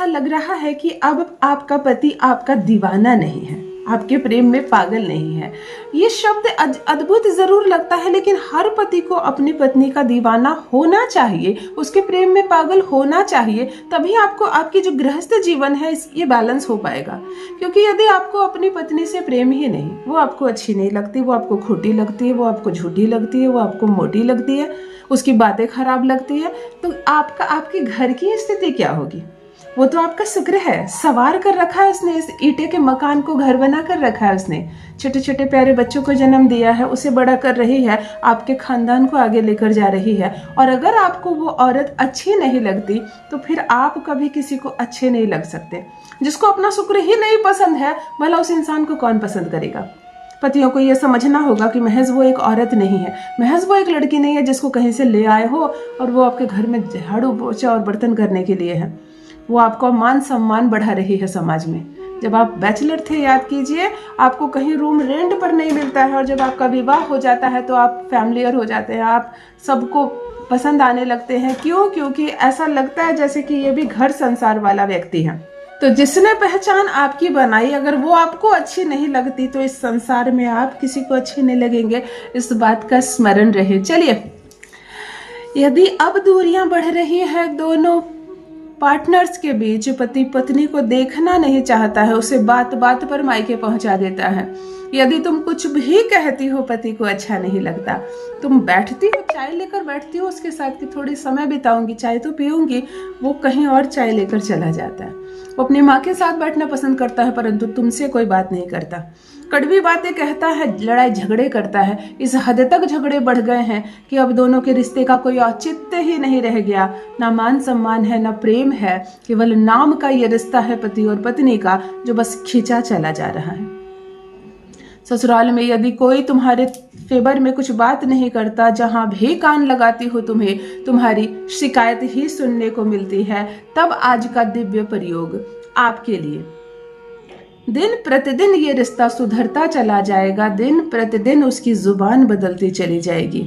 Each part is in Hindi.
ऐसा लग रहा है कि अब आपका पति आपका दीवाना नहीं है, आपके प्रेम में पागल नहीं है। ये शब्द अद्भुत जरूर लगता है, लेकिन हर पति को अपनी पत्नी का दीवाना होना चाहिए, उसके प्रेम में पागल होना चाहिए, तभी आपको आपकी जो गृहस्थ जीवन है ये बैलेंस हो पाएगा। क्योंकि यदि आपको अपनी पत्नी से प्रेम ही नहीं, वो आपको अच्छी नहीं लगती, वो आपको खोटी लगती है, वो आपको झूठी लगती है, वो आपको मोटी लगती है, उसकी बातें खराब लगती है, तो आपके घर की स्थिति क्या होगी? वो तो आपका शुक्र है, सवार कर रखा है उसने, इस ईंटे के मकान को घर बना कर रखा है उसने, छोटे छोटे प्यारे बच्चों को जन्म दिया है, उसे बड़ा कर रही है, आपके खानदान को आगे लेकर जा रही है। और अगर आपको वो औरत अच्छी नहीं लगती तो फिर आप कभी किसी को अच्छे नहीं लग सकते। जिसको अपना शुक्र ही नहीं पसंद है, भला उस इंसान को कौन पसंद करेगा? पतियों को यह समझना होगा कि महज वो एक औरत नहीं है, महज वो एक लड़की नहीं है जिसको कहीं से ले आए हो और वो आपके घर में झाड़ू पोछा और बर्तन करने के लिए है। वो आपका मान सम्मान बढ़ा रही है समाज में। जब आप बैचलर थे, याद कीजिए, आपको कहीं रूम रेंट पर नहीं मिलता है, और जब आपका विवाह हो जाता है तो आप फैमिलियर हो जाते हैं, आप सबको पसंद आने लगते हैं। क्यों? क्योंकि ऐसा लगता है जैसे कि ये भी घर संसार वाला व्यक्ति है। तो जिसने पहचान आपकी बनाई, अगर वो आपको अच्छी नहीं लगती तो इस संसार में आप किसी को अच्छे नहीं लगेंगे, इस बात का स्मरण रहे। चलिए, यदि अब दूरियां बढ़ रही है दोनों पार्टनर्स के बीच, पति पत्नी को देखना नहीं चाहता है, उसे बात बात पर मायके पहुंचा देता है, यदि तुम कुछ भी कहती हो पति को अच्छा नहीं लगता, तुम बैठती हो चाय लेकर बैठती हो उसके साथ कि थोड़ी समय बिताऊंगी, चाय तो पीऊंगी, वो कहीं और चाय लेकर चला जाता है। वो अपनी माँ के साथ बैठना पसंद करता है, परंतु तुमसे कोई बात नहीं करता, कड़वी बातें कहता है, लड़ाई झगड़े करता है। इस हद तक झगड़े बढ़ गए हैं कि अब दोनों के रिश्ते का कोई औचित्य ही नहीं रह गया, ना मान सम्मान है, ना प्रेम है, केवल नाम का ये रिश्ता है पति और पत्नी का, जो बस खींचा चला जा रहा है। ससुराल में यदि कोई तुम्हारे फेवर में कुछ बात नहीं करता, जहां भी कान लगाती हो तुम्हें तुम्हारी शिकायत ही सुनने को मिलती है, तब आज का दिव्य प्रयोग आपके लिए। दिन प्रतिदिन ये रिश्ता सुधरता चला जाएगा, दिन प्रतिदिन उसकी जुबान बदलती चली जाएगी।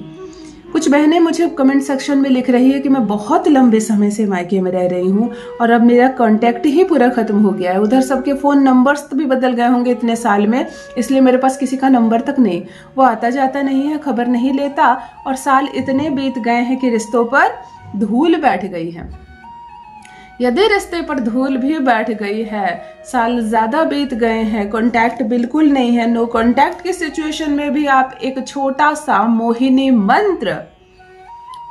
कुछ बहनें मुझे कमेंट सेक्शन में लिख रही है कि मैं बहुत लंबे समय से मायके में रह रही हूँ और अब मेरा कांटेक्ट ही पूरा खत्म हो गया है। उधर सबके फ़ोन नंबर्स भी बदल गए होंगे इतने साल में, इसलिए मेरे पास किसी का नंबर तक नहीं, वो आता जाता नहीं है, खबर नहीं लेता, और साल इतने बीत गए हैं कि रिश्तों पर धूल बैठ गई है। यदि रिश्ते पर धूल भी बैठ गई है, साल ज्यादा बीत गए हैं, कांटेक्ट बिल्कुल नहीं है, नो कांटेक्ट की सिचुएशन में भी आप एक छोटा सा मोहिनी मंत्र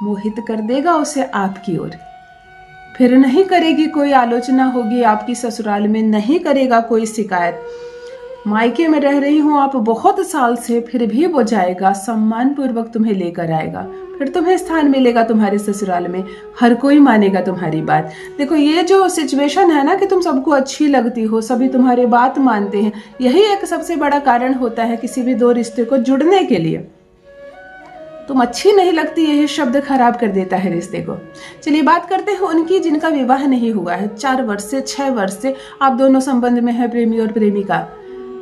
मोहित कर देगा उसे आपकी ओर। फिर नहीं करेगी कोई आलोचना, होगी आपकी ससुराल में, नहीं करेगा कोई शिकायत। मायके में रह रही हूँ आप बहुत साल से, फिर भी वो जाएगा, सम्मान पूर्वक तुम्हें लेकर आएगा, फिर तुम्हें स्थान मिलेगा तुम्हारे ससुराल में, हर कोई मानेगा तुम्हारी बात। देखो, ये जो सिचुएशन है ना कि तुम सबको अच्छी लगती हो, सभी तुम्हारी बात मानते हैं, यही एक सबसे बड़ा कारण होता है किसी भी दो रिश्ते को जुड़ने के लिए। तुम अच्छी नहीं लगती, यही शब्द खराब कर देता है रिश्ते को। चलिए बात करते हैं उनकी जिनका विवाह नहीं हुआ है। 4 वर्ष से 6 वर्ष से आप दोनों संबंध में है, प्रेमी और प्रेमिका,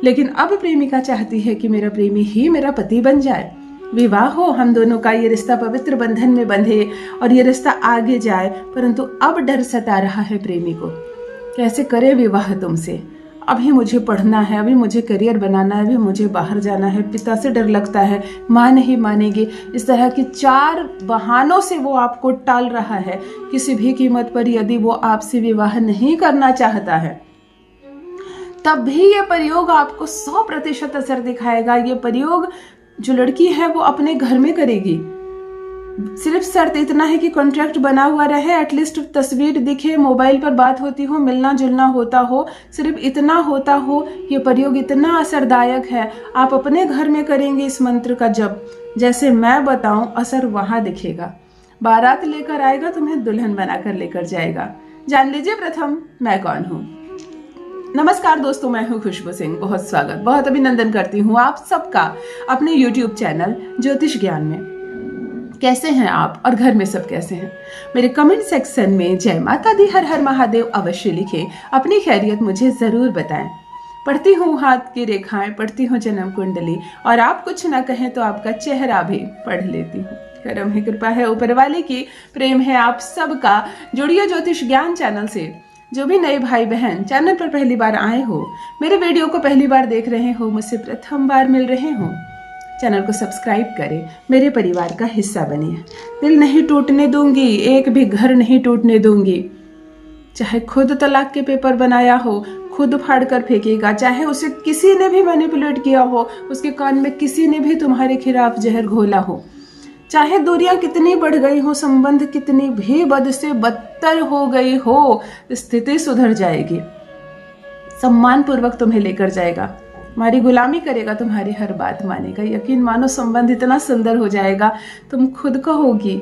लेकिन अब प्रेमिका चाहती है कि मेरा प्रेमी ही मेरा पति बन जाए, विवाह हो, हम दोनों का ये रिश्ता पवित्र बंधन में बंधे और ये रिश्ता आगे जाए। परंतु अब डर सता रहा है प्रेमी को, कैसे करे विवाह तुमसे, अभी मुझे पढ़ना है, अभी मुझे करियर बनाना है, अभी मुझे बाहर जाना है, पिता से डर लगता है, माँ नहीं मानेगी। इस तरह की 4 बहानों से वो आपको टाल रहा है। किसी भी कीमत पर यदि वो आपसे विवाह नहीं करना चाहता है, तब भी ये प्रयोग आपको 100% असर दिखाएगा। ये प्रयोग जो लड़की है वो अपने घर में करेगी। सिर्फ शर्त इतना है कि कॉन्ट्रैक्ट बना हुआ रहे, एटलीस्ट तस्वीर दिखे, मोबाइल पर बात होती हो, मिलना जुलना होता हो, सिर्फ इतना होता हो। ये प्रयोग इतना असरदायक है, आप अपने घर में करेंगे इस मंत्र का जप, जैसे मैं बताऊं असर वहां दिखेगा। बारात लेकर आएगा, तुम्हें दुल्हन बनाकर लेकर जाएगा। जान लीजिए प्रथम मैं कौन हूँ। नमस्कार दोस्तों, मैं हूँ खुशबू सिंह। बहुत स्वागत, बहुत अभिनंदन करती हूँ आप सबका अपने YouTube चैनल ज्योतिष ज्ञान में। कैसे हैं आप और घर में सब कैसे हैं? मेरे कमेंट सेक्शन में जय माता दी, हर हर महादेव अवश्य लिखें, अपनी खैरियत मुझे जरूर बताएं। पढ़ती हूँ हाथ की रेखाएं, पढ़ती हूँ जन्म कुंडली, और आप कुछ ना कहें तो आपका चेहरा भी पढ़ लेती हूँ। करम है, कृपा है ऊपर वाले की, प्रेम है आप सबका। जुड़िए ज्योतिष ज्ञान चैनल से, जो भी नए भाई बहन चैनल पर पहली बार आए हो, मेरे वीडियो को पहली बार देख रहे हो, मुझसे प्रथम बार मिल रहे हो, चैनल को सब्सक्राइब करें, मेरे परिवार का हिस्सा बनिए। दिल नहीं टूटने दूंगी, एक भी घर नहीं टूटने दूंगी। चाहे खुद तलाक के पेपर बनाया हो, खुद फाड़ कर फेंकेगा, चाहे उसे किसी ने भी मैनिपुलेट किया हो, उसके कान में किसी ने भी तुम्हारे खिलाफ जहर घोला हो, चाहे दूरियां कितनी बढ़ गई हो, संबंध कितनी भी बद से बदतर हो गई हो, स्थिति सुधर जाएगी। सम्मान पूर्वक तुम्हें लेकर जाएगा, तुम्हारी गुलामी करेगा, तुम्हारी हर बात मानेगा। यकीन मानो संबंध इतना सुंदर हो जाएगा, तुम खुद कहोगी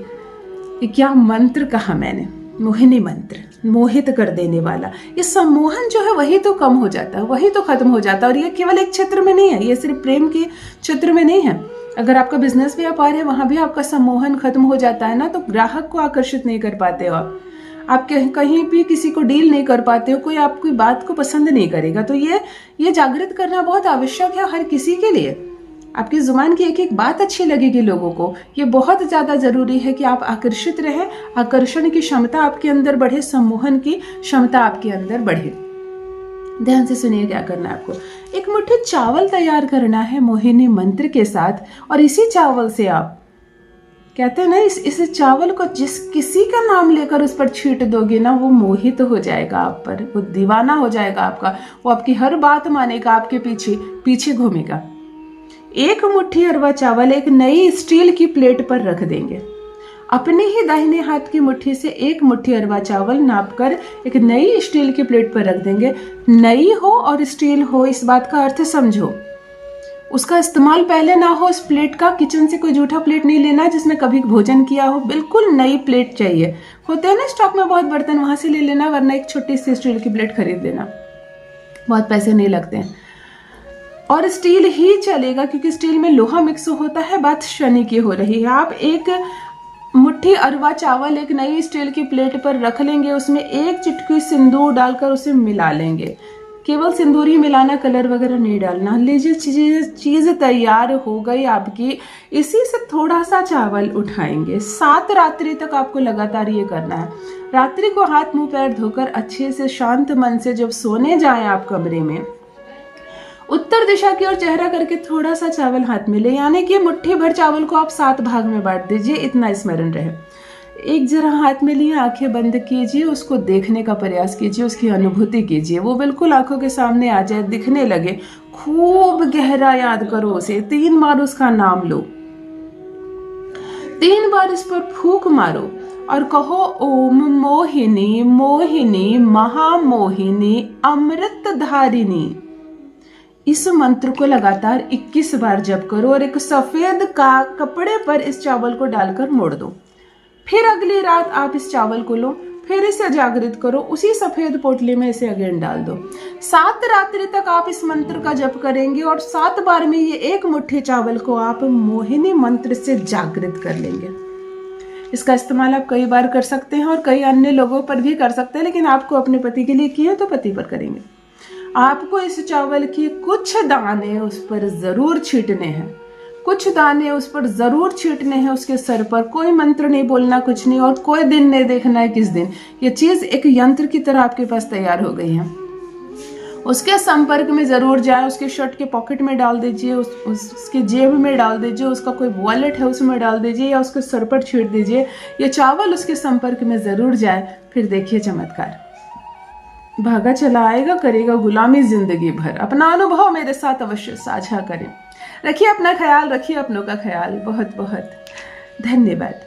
कि क्या मंत्र कहा मैंने, मोहिनी मंत्र, मोहित कर देने वाला। ये सम्मोहन जो है वही तो कम हो जाता है, वही तो खत्म हो जाता है। और ये केवल एक क्षेत्र में नहीं है, ये सिर्फ प्रेम के क्षेत्र में नहीं है। अगर आपका बिजनेस व्यापार है, वहां भी आपका सम्मोहन खत्म हो जाता है ना, तो ग्राहक को आकर्षित नहीं कर पाते हो आप कहीं भी किसी को डील नहीं कर पाते हो, कोई आपकी बात को पसंद नहीं करेगा। तो ये जागृत करना बहुत आवश्यक है हर किसी के लिए। आपकी जुबान की एक एक बात अच्छी लगेगी लोगों को, ये बहुत ज्यादा जरूरी है कि आप आकर्षित रहें, आकर्षण की क्षमता आपके अंदर बढ़े, सम्मोहन की क्षमता आपके अंदर बढ़े। ध्यान से सुनिए क्या करना है आपको। एक मुट्ठी चावल तैयार करना है मोहिनी मंत्र के साथ, और इसी चावल से आप कहते हैं ना, इस चावल को जिस किसी का नाम लेकर उस पर छींट दोगे ना, वो मोहित हो जाएगा आप पर, वो दीवाना हो जाएगा आपका, वो आपकी हर बात मानेगा, आपके पीछे पीछे घूमेगा। एक मुट्ठी अरवा चावल एक नई स्टील की प्लेट पर रख देंगे। अपने ही दाहिने हाथ की मुट्ठी से एक मुट्ठी अरवा चावल नापकर एक नई स्टील की प्लेट पर रख देंगे। नई हो और स्टील हो, इस बात का अर्थ समझो। उसका इस्तेमाल पहले ना हो उस प्लेट का, किचन से कोई जूठा प्लेट नहीं लेना जिसमें कभी भोजन किया हो, बिल्कुल नई प्लेट चाहिए। होते हैं ना स्टॉक में बहुत बर्तन, वहां से ले लेना, वरना एक छोटी सी स्टील की प्लेट खरीद लेना, बहुत पैसे नहीं लगते हैं। और स्टील ही चलेगा क्योंकि स्टील में लोहा मिक्स होता है, बात शनि की हो रही है। आप एक मुट्ठी अरवा चावल एक नई स्टील की प्लेट पर रख लेंगे, उसमें एक चुटकी सिंदूर डालकर उसे मिला लेंगे। केवल सिंदूर ही मिलाना, कलर वगैरह नहीं डालना। लीजिए चीज तैयार हो गई आपकी। इसी से थोड़ा सा चावल उठाएंगे। 7 रात्रि तक आपको लगातार ये करना है। रात्रि को हाथ मुंह पैर धोकर अच्छे से शांत मन से जब सोने जाएं आप कमरे में, उत्तर दिशा की ओर चेहरा करके थोड़ा सा चावल हाथ में ले, यानी कि मुट्ठी भर चावल को आप 7 भाग में बांट दीजिए, इतना स्मरण रहे। एक जरा हाथ में लिए, आंखें बंद कीजिए, उसको देखने का प्रयास कीजिए, उसकी अनुभूति कीजिए, वो बिल्कुल आंखों के सामने आ जाए, दिखने लगे। खूब गहरा याद करो उसे, 3 बार उसका नाम लो, 3 बार इस पर फूंक मारो और कहो ओम मोहिनी मोहिनी महामोहिनी अमृतधारिणी। इस मंत्र को लगातार 21 बार जप करो और एक सफेद का कपड़े पर इस चावल को डालकर मोड़ दो। फिर अगली रात आप इस चावल को लो, फिर इसे जागृत करो, उसी सफेद पोटली में इसे अगेन डाल दो। 7 रात्रि तक आप इस मंत्र का जप करेंगे और 7 बार में ये एक मुट्ठी चावल को आप मोहिनी मंत्र से जागृत कर लेंगे। इसका इस्तेमाल आप कई बार कर सकते हैं और कई अन्य लोगों पर भी कर सकते हैं, लेकिन आपको अपने पति के लिए किए तो पति पर करेंगे। आपको इस चावल के कुछ दाने उस पर जरूर छींटने हैं, कुछ दाने उस पर जरूर छींटने हैं, उसके सर पर। कोई मंत्र नहीं बोलना, कुछ नहीं, और कोई दिन नहीं देखना है किस दिन। ये चीज एक यंत्र की तरह आपके पास तैयार हो गई है। उसके संपर्क में जरूर जाए, उसके शर्ट के पॉकेट में डाल दीजिए, उसके जेब में डाल दीजिए, उसका कोई वॉलेट है उसमें डाल दीजिए, या उसके सर पर छींट दीजिए। ये चावल उसके संपर्क में जरूर जाए, फिर देखिए चमत्कार। भागा चला आएगा, करेगा गुलामी जिंदगी भर। अपना अनुभव मेरे साथ अवश्य साझा करें। रखिए अपना ख्याल, रखिए अपनों का ख्याल। बहुत बहुत धन्यवाद।